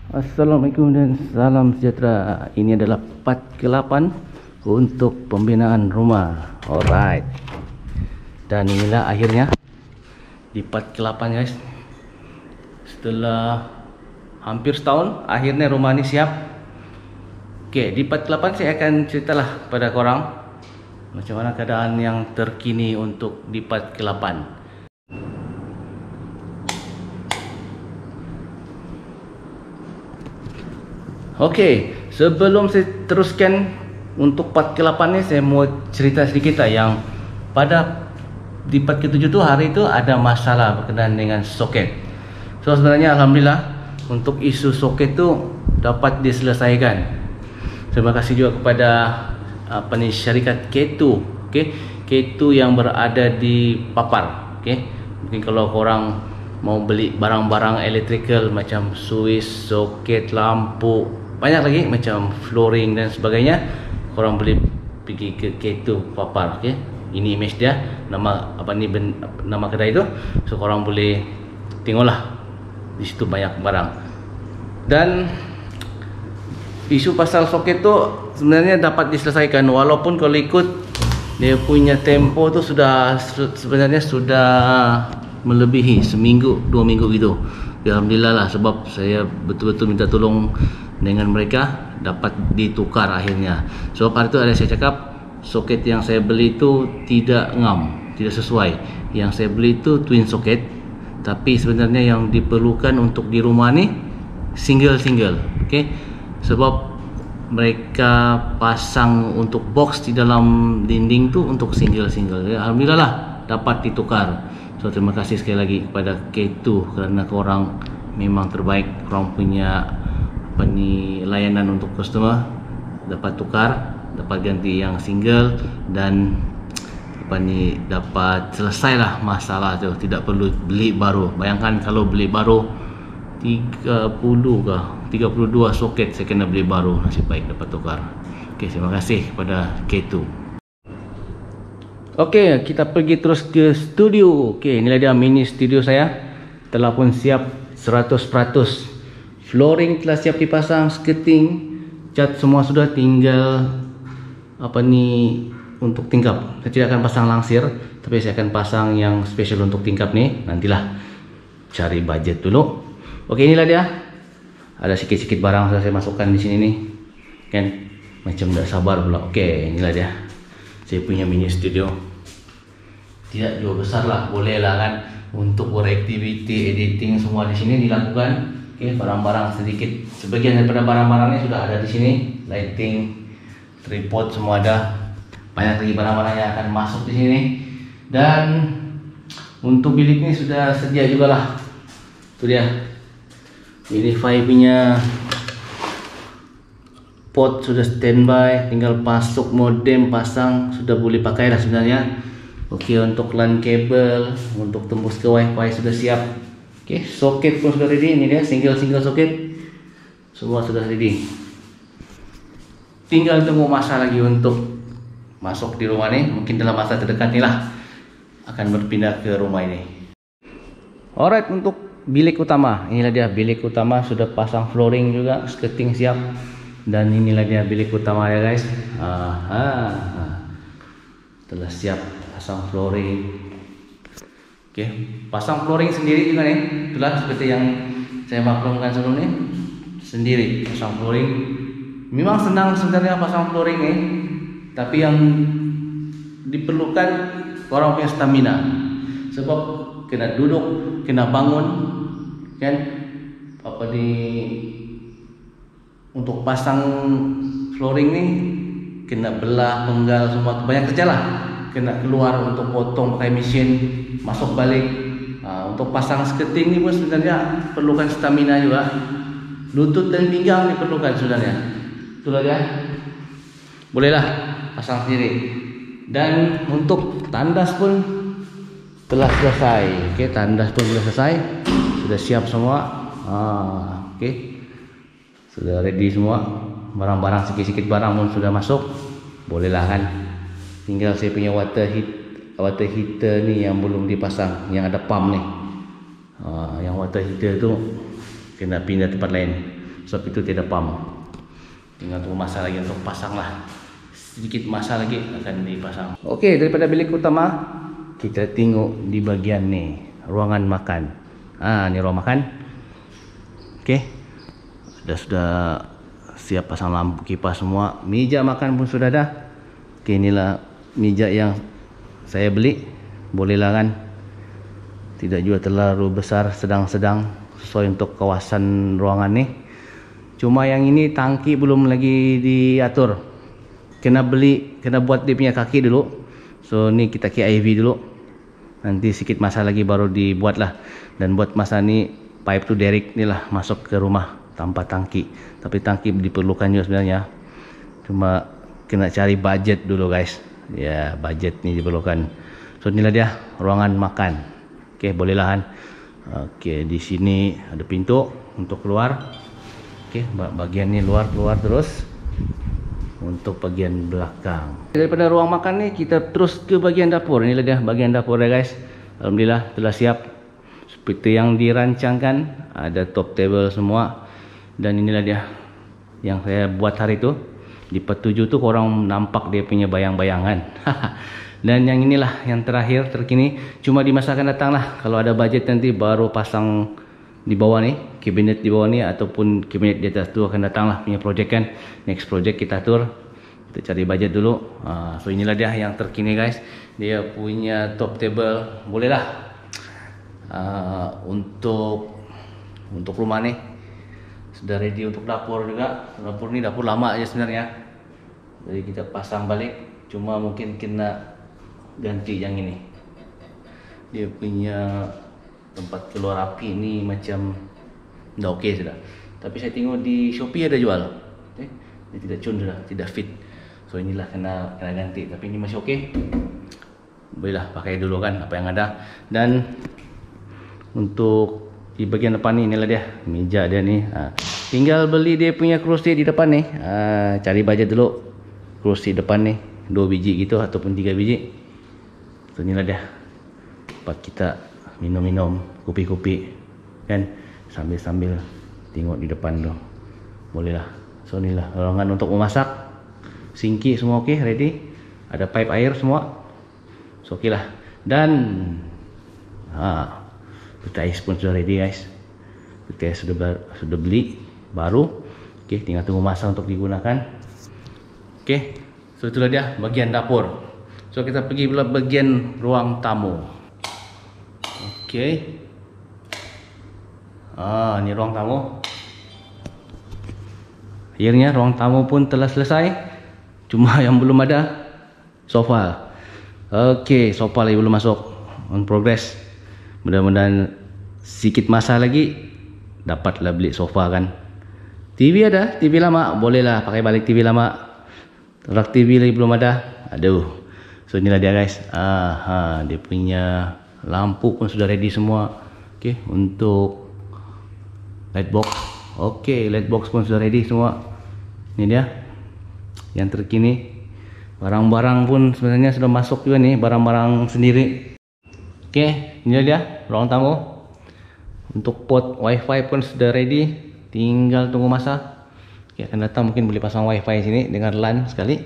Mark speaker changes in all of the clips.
Speaker 1: Assalamualaikum dan salam sejahtera. Ini adalah part ke-8 untuk pembinaan rumah. Alright. Dan inilah akhirnya di part ke-8 guys. Setelah hampir setahun akhirnya rumah ini siap. Oke, di part ke-8 saya akan ceritalah pada korang macam mana keadaan yang terkini untuk di part ke-8. Okey, sebelum saya teruskan untuk part ke-8 ni, saya mau cerita sedikit lah yang pada di part ke-7 tu hari tu ada masalah berkenaan dengan soket. So sebenarnya alhamdulillah untuk isu soket tu dapat diselesaikan. Terima kasih juga kepada syarikat K2, okey. K2 yang berada di Papar, okey. Mungkin kalau korang mau beli barang-barang electrical macam switch, soket, lampu, banyak lagi macam flooring dan sebagainya, korang boleh pergi ke K2 Papar, okey. Ini image dia, nama nama kedai tu. So korang boleh tengoklah, di situ banyak barang. Dan isu pasal soket tu sebenarnya dapat diselesaikan, walaupun kalau ikut dia punya tempo tu sebenarnya sudah melebihi seminggu, 2 minggu gitu. Alhamdulillah lah, sebab saya betul-betul minta tolong dengan mereka, dapat ditukar akhirnya. Sebab hari tu ada saya cakap soket yang saya beli tu tidak ngam, tidak sesuai. Yang saya beli tu twin soket, tapi sebenarnya yang diperlukan untuk di rumah ni single-single, okey. Sebab mereka pasang untuk box di dalam dinding tu untuk single-single. Alhamdulillah lah dapat ditukar. So terima kasih sekali lagi kepada K2 kerana korang memang terbaik. Korang punya layanan untuk customer, dapat tukar, dapat ganti yang single, dan dapat selesailah masalah tu, tidak perlu beli baru. Bayangkan kalau beli baru 32 soket saya kena beli baru, nasib baik dapat tukar. Okey, terima kasih kepada K2. Okey, kita pergi terus ke studio. Okey, inilah dia mini studio saya. Telah pun siap 100%. Flooring telah siap dipasang, skirting, cat semua sudah, tinggal untuk tingkap. Saya tidak akan pasang langsir, tapi saya akan pasang yang special untuk tingkap ni. Nantilah cari budget dulu. Okey, inilah dia. Ada sikit-sikit barang sudah saya masukkan di sini nih. Kan macam tak sabar pula. Okey, inilah dia. Saya punya mini studio. Tidak jauh besar lah, boleh lah kan untuk beraktiviti, editing semua di sini dilakukan. Okey, barang-barang sedikit, sebagian daripada barang-barangnya sudah ada di sini. Lighting, tripod semua ada. Banyak lagi barang-barang yang akan masuk di sini. Dan untuk bilik ni sudah sedia jugalah. Itu dia. Ini Wi-Fi punya port sudah standby, tinggal masuk modem, pasang, sudah boleh pakai dah sebenarnya. Okey, untuk LAN kabel, untuk tembus ke Wi-Fi sudah siap. Okey, soket pun sudah ready. Ini dia single soket, semua sudah ready. Tinggal tunggu masa lagi untuk masuk di rumah ni. Mungkin dalam masa terdekat ni lah akan berpindah ke rumah ini. Alright, untuk bilik utama, inilah dia bilik utama, sudah pasang flooring juga, skirting siap. Dan inilah dia bilik utama ya guys. Telah siap pasang flooring. Okey, pasang flooring sendiri juga nih. Itulah seperti yang saya maklumkan sebelum ni, sendiri pasang flooring. Memang senang sebenarnya pasang flooring ni, tapi yang diperlukan orang punya stamina. Sebab kena duduk, kena bangun, kan? Untuk pasang flooring ni kena belah, penggal semua, banyak kerja lah. Kena keluar untuk potong pakai mesin, masuk balik. Untuk pasang skirting ni pun sebenarnya perlukan stamina juga. Lutut dan pinggang diperlukan sebenarnya. Itulah dia. Bolehlah pasang sendiri. Dan untuk tandas pun telah selesai. Okey, tandas pun sudah selesai. Sudah siap semua. Okey. Sudah ready semua. Barang-barang, sikit-sikit barang pun sudah masuk. Bolehlah kan. Tinggal saya punya water heater ni yang belum dipasang, yang ada pump ni. Yang water heater tu kena pindah tempat lain. sebab itu tidak pam. Tinggal tunggu masa lagi untuk pasang lah. Sedikit masa lagi akan dipasang. Oke, daripada bilik utama kita tengok di bagian ni, ruangan makan. Ni ruang makan. Oke, sudah siap pasang lampu kipas semua. Meja makan pun sudah ada. Oke, inilah meja yang saya beli. Bolehlah kan, tidak juga terlalu besar, sedang-sedang, sesuai untuk kawasan ruangan ni. Cuma yang ini tangki belum lagi diatur, kena buat dia punya kaki dulu. So ni kita ke IV dulu, nanti sedikit masa lagi baru dibuat lah. Dan buat masa ni pipe tu direct ni lah masuk ke rumah tanpa tangki. Tapi tangki diperlukan juga sebenarnya, cuma kena cari budget dulu guys. Ya, budget ni diperlukan. So inilah dia ruangan makan. Oke, bolehlah kan. Oke, di sini ada pintu untuk keluar. Oke, bagian ni luar terus. Untuk bagian belakang. Daripada ruang makan ni kita terus ke bagian dapur. Inilah dia bagian dapur ya guys. Alhamdulillah telah siap seperti yang dirancangkan. Ada top table semua. Dan inilah dia yang saya buat hari itu. Di part 7 tu korang nampak dia punya bayang-bayangan. Dan yang inilah yang terakhir terkini. Cuma di masa akan datang lah, kalau ada budget nanti baru pasang di bawah ni, kabinet di bawah ni, ataupun kabinet di atas tu akan datang lah punya projek kan. Next project kita atur, kita cari budget dulu. So inilah dia yang terkini guys. Dia punya top table, boleh lah untuk rumah ni. Sudah ready untuk dapur juga. Dapur ni dapur lama aja sebenarnya, jadi kita pasang balik. Cuma mungkin kena ganti yang ini. Dia punya tempat keluar api ni macam dah okey sudah. Tapi saya tengok di Shopee ada jual. Dia tidak cun sudah, tidak fit. So inilah kena ganti. Tapi ini masih okey. Bolehlah pakai dulu kan apa yang ada. Dan untuk di bagian depan ni, inilah dia meja dia ni. Tinggal beli dia punya kerusi di depan ni. Cari budget dulu kerusi depan ni, 2 biji gitu ataupun 3 biji. So inilah dia tempat kita minum-minum kopi-kopi kan, sambil-sambil tengok di depan tu. Boleh lah. So inilah ruangan untuk memasak. Sinki semua okey, ready. Ada pipe air semua. So okey lah. Dan peti ais pun sudah ready guys. Peti ais sudah beli baru. Okey, tinggal tunggu masa untuk digunakan. Okey. So itulah dia bagian dapur. So kita pergi pula bagian ruang tamu. Okey. Ni ruang tamu. Akhirnya ruang tamu pun telah selesai. Cuma yang belum ada sofa. Okey, sofa lagi belum masuk. On progress. Mudah-mudahan sikit masa lagi dapatlah beli sofa kan. TV ada, TV lama, bolehlah pakai balik TV lama. Rak TV lagi belum ada. Aduh. So inilah dia guys. Dia punya lampu pun sudah ready semua. Okey, untuk light box. Okey, light box pun sudah ready semua. Ini dia yang terkini. Barang-barang pun sebenarnya sudah masuk juga nih, barang-barang sendiri. Okey, inilah dia ruang tamu. Untuk port wifi pun sudah ready, tinggal tunggu masa. Okey, akan datang mungkin boleh pasang wifi sini dengan LAN sekali.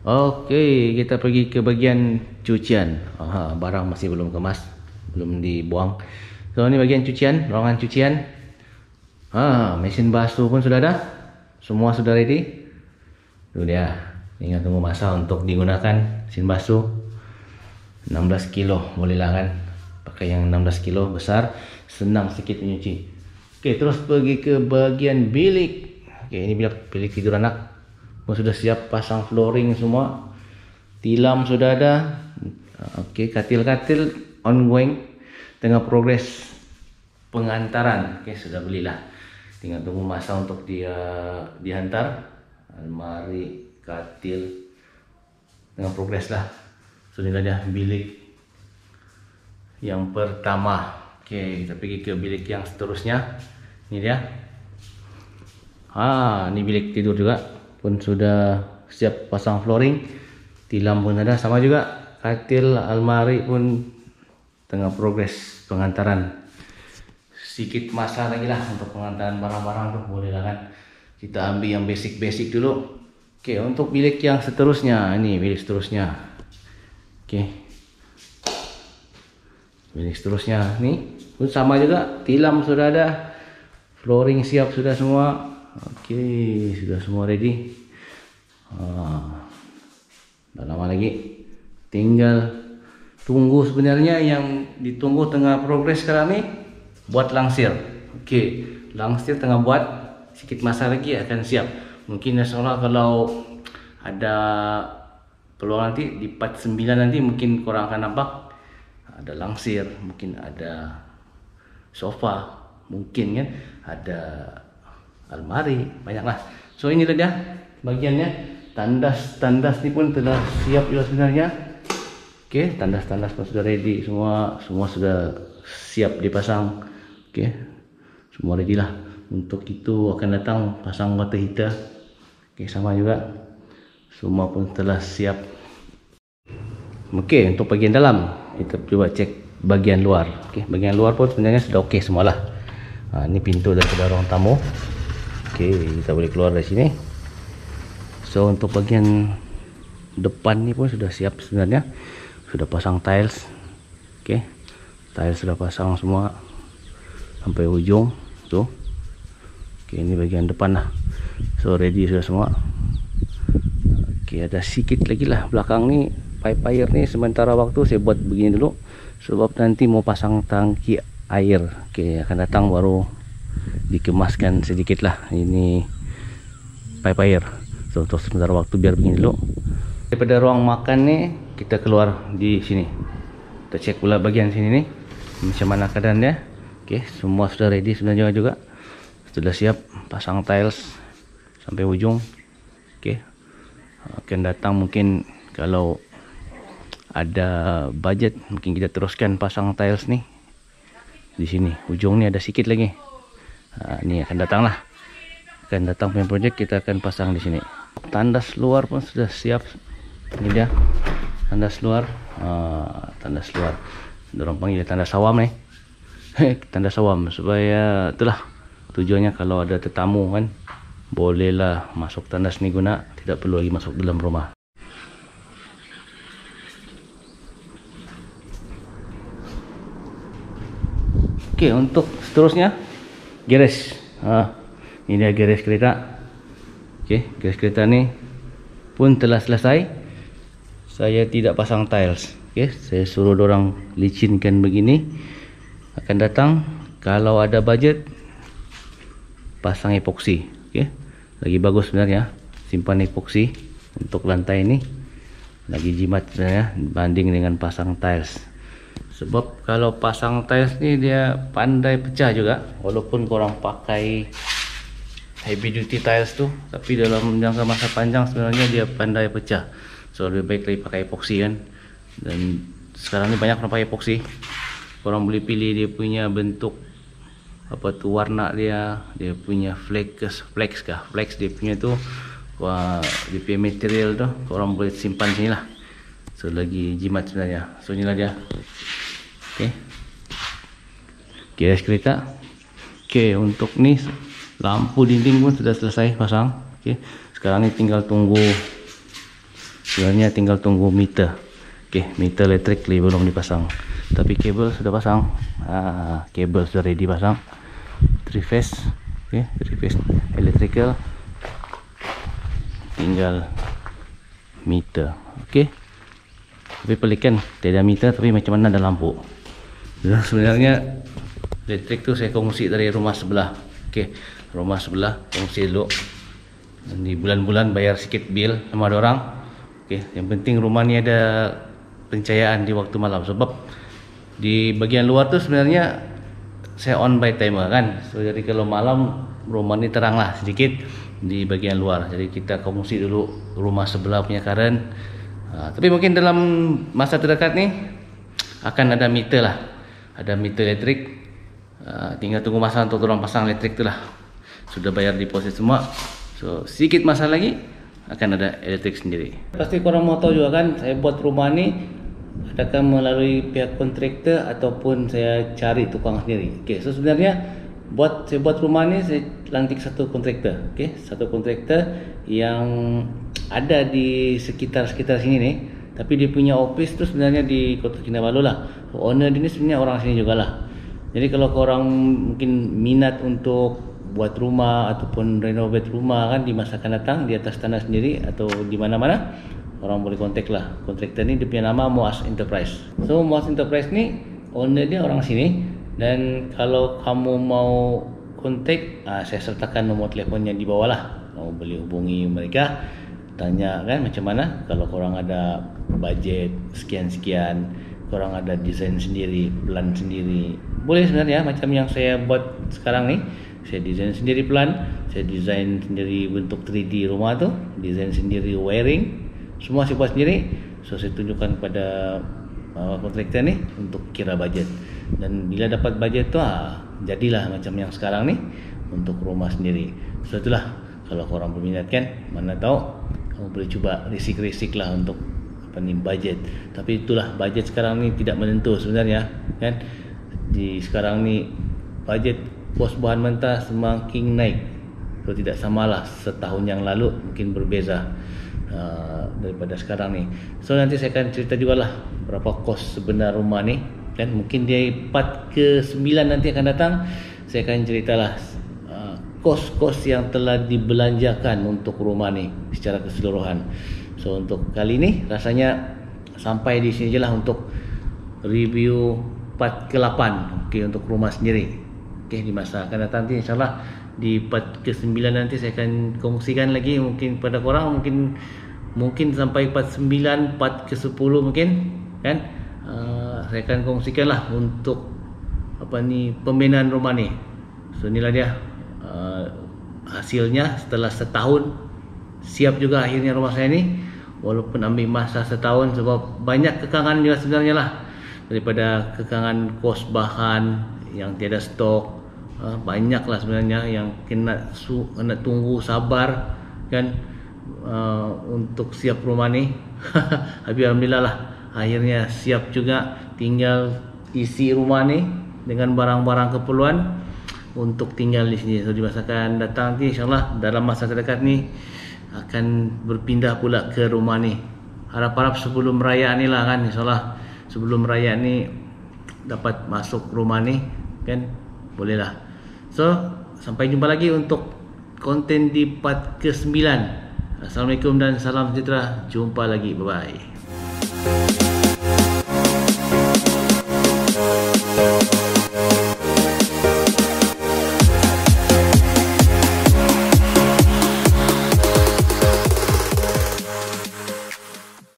Speaker 1: Okey, kita pergi ke bagian cucian. Barang masih belum kemas, belum dibuang. So ini bagian cucian, ruangan cucian. Mesin basuh pun sudah ada. Semua sudah ready. Itu dia. Tinggal tunggu masa untuk digunakan mesin basuh. 16 kilo bolehlah kan. Pakai yang 16 kilo besar, senang sedikit menyuci. Okey, terus pergi ke bagian bilik. Okey, ini bilik tidur anak. Pun sudah siap pasang flooring semua. Tilam sudah ada. Okey, katil-katil ongoing, tengah progres pengantaran. Okey, sudah belilah. Tinggal tunggu masa untuk dia dihantar. Almari, katil, tengah progres lah. So inilah dia bilik yang pertama. Okey, kita pergi ke bilik yang seterusnya. Ini dia. Ini bilik tidur juga. Pun sudah siap pasang flooring. Tilam pun ada sama juga. Katil, almari pun tengah progres pengantaran. sedikit masalah lagi lah untuk pengantaran barang-barang tuh, boleh lah kan. Kita ambil yang basic-basic dulu. Oke, untuk bilik yang seterusnya, ini bilik seterusnya. Oke, bilik seterusnya nih pun sama juga, tilam sudah ada, flooring siap sudah semua. Oke, sudah semua ready. Tidak lama lagi, tinggal tunggu. Sebenarnya yang ditunggu tengah progres sekarang nih buat langsir. Oke, langsir tengah buat, sedikit masa lagi akan siap. Mungkin insyaallah kalau ada peluang nanti di part 9 nanti mungkin korang akan nampak ada langsir, mungkin ada sofa, mungkin kan ada almari, banyaklah. So ini dia bagiannya. Tandas ni pun telah siap juga sebenarnya. Oke, tandas pun sudah ready semua sudah siap dipasang. Oke, semua ready lah. Untuk itu akan datang pasang water heater. Oke, sama juga, semua pun telah siap. Oke, untuk bagian dalam kita coba cek bagian luar. Oke, bagian luar pun sebenarnya sudah oke semualah. Ini pintu daripada ruang tamu. Oke, kita boleh keluar dari sini. So untuk bagian depan ni pun sudah siap sebenarnya, sudah pasang tiles. Oke, tiles sudah pasang semua sampai ujung tuh. Oke, ini bagian depan lah, so ready sudah semua. Oke, ada sedikit lagi lah belakang ni pipe air ni, sementara waktu saya buat begini dulu sebab nanti mau pasang tangki air. Oke, akan datang baru dikemaskan sedikit lah ini pipe air. So untuk sementara waktu biar begini dulu. Daripada ruang makan nih kita keluar di sini. Kita cek pula bagian sini nih macam mana keadaannya. Oke, semua sudah ready sebenarnya juga. Sudah siap pasang tiles sampai ujung. Oke. Akan datang mungkin kalau ada budget mungkin kita teruskan pasang tiles nih. Di sini ujung ni ada sedikit lagi. Ini akan datang lah. Akan datang punya project, kita akan pasang di sini. Tandas luar pun sudah siap. Ini dia tandas luar. Tandas luar, dorang panggil tandas sawam nih. Tandas sawam supaya itulah tujuannya kalau ada tetamu kan bolehlah masuk tandas ni guna, tidak perlu lagi masuk dalam rumah. Oke, untuk seterusnya garage. Ini dia garage kereta. Oke, garage kereta ni pun telah selesai. Saya tidak pasang tiles. Oke, saya suruh dorang licinkan begini. Akan datang kalau ada budget pasang epoksi. Oke, lagi bagus sebenarnya simpan epoksi untuk lantai ini. Lagi jimat sebenarnya banding dengan pasang tiles. Sebab kalau pasang tiles ni dia pandai pecah juga, walaupun korang pakai heavy duty tiles tu, tapi dalam jangka masa panjang sebenarnya dia pandai pecah. So lebih baik lagi pakai epoksi kan. Dan sekarang ni banyak orang pakai epoksi. Korang boleh pilih dia punya bentuk apa tu, warna dia punya flex dia punya tu, dia punya material tu korang boleh simpan sini lah. So lagi jimat sebenarnya. So inilah dia. Oke, garage kereta. Oke, untuk ni lampu dinding pun sudah selesai pasang. Oke, sekarang ni tinggal tunggu, sebenarnya tinggal tunggu meter. Oke, meter elektrik belum dipasang, tapi kabel sudah pasang. Kabel sudah ready pasang, 3 phase. Oke, 3 phase electrical, tinggal meter. Oke, tapi pelikan tidak meter, tapi macam mana ada lampu. Sebenarnya listrik tu saya kongsi dari rumah sebelah. Oke, rumah sebelah kongsi dulu. Dan di bulan-bulan bayar sikit bil sama ada orang. Oke, yang penting rumah ni ada pencahayaan di waktu malam. Sebab di bagian luar tu sebenarnya saya on by timer kan. So jadi kalau malam rumah ni terang lah sedikit di bagian luar. Jadi kita kongsi dulu rumah sebelah punya current. Tapi mungkin dalam masa terdekat ni akan ada meter lah. Ada meter elektrik. Tinggal tunggu masa untuk orang pasang elektrik tu lah. Sudah bayar deposit semua. So sedikit masa lagi akan ada elektrik sendiri. Pasti korang mau tahu juga kan, saya buat rumah ni adakah melalui pihak kontraktor ataupun saya cari tukang sendiri. Okey, so sebenarnya saya buat rumah ni, saya lantik satu kontraktor. Okey, satu kontraktor yang ada di sekitar sini ni, tapi dia punya office tu sebenarnya di Kota Kinabalu lah. Owner dia ni sebenarnya orang sini jugalah. Jadi kalau korang mungkin minat untuk buat rumah ataupun renovate rumah kan di masa akan datang di atas tanah sendiri atau di mana-mana, orang boleh kontak lah. Kontraktor ni dia punya nama Muaz Enterprise. So Muaz Enterprise ni owner dia orang sini, dan kalau kamu mau kontak, saya sertakan nombor telefonnya di bawah lah. Kamu boleh hubungi mereka, tanya kan macam mana. Kalau korang ada budget sekian-sekian, korang ada desain sendiri, plan sendiri, boleh sebenarnya. Macam yang saya buat sekarang ni, saya desain sendiri plan, saya desain sendiri bentuk 3D rumah tu, desain sendiri wiring, semua saya buat sendiri. So saya tunjukkan pada kontraktor ni untuk kira budget, dan bila dapat budget tu jadilah macam yang sekarang ni untuk rumah sendiri. So itulah, kalau korang berminat kan, mana tahu kamu boleh cuba risik-risik lah untuk budget. Tapi itulah, budget sekarang ni tidak menentu sebenarnya kan. Di sekarang ni budget kos bahan mentah semakin naik. Kalau tidak samalah setahun yang lalu, mungkin berbeza daripada sekarang ni. So nanti saya akan cerita jugalah berapa kos sebenar rumah ni kan. Mungkin dia part ke-9 nanti akan datang, saya akan ceritalah kos-kos yang telah dibelanjakan untuk rumah ni secara keseluruhan. So untuk kali ni rasanya sampai di sini je lah untuk review part ke-8. Okey, untuk rumah sendiri. Okey, di masa akan datang nanti insyaAllah di part ke-9 nanti saya akan kongsikan lagi mungkin pada korang, mungkin sampai part 9, part ke-10 mungkin kan. Saya akan kongsikan lah untuk pembinaan rumah ni. So inilah dia hasilnya setelah setahun. Siap juga akhirnya rumah saya ni, walaupun ambil masa setahun sebab banyak kekangan juga sebenarnya lah. Daripada kekangan kos bahan yang tiada stok, banyak lah sebenarnya yang kena tunggu sabar kan untuk siap rumah ni. Habis alhamdulillah lah, akhirnya siap juga. Tinggal isi rumah ni dengan barang-barang keperluan untuk tinggal di sini. So di masa akan datang nanti insyaAllah dalam masa terdekat ni akan berpindah pula ke rumah ni. Harap-harap sebelum raya ni lah kan, insyaAllah sebelum raya ni dapat masuk rumah ni kan, boleh lah. So sampai jumpa lagi untuk konten di part ke-9. Assalamualaikum dan salam sejahtera. Jumpa lagi, bye bye.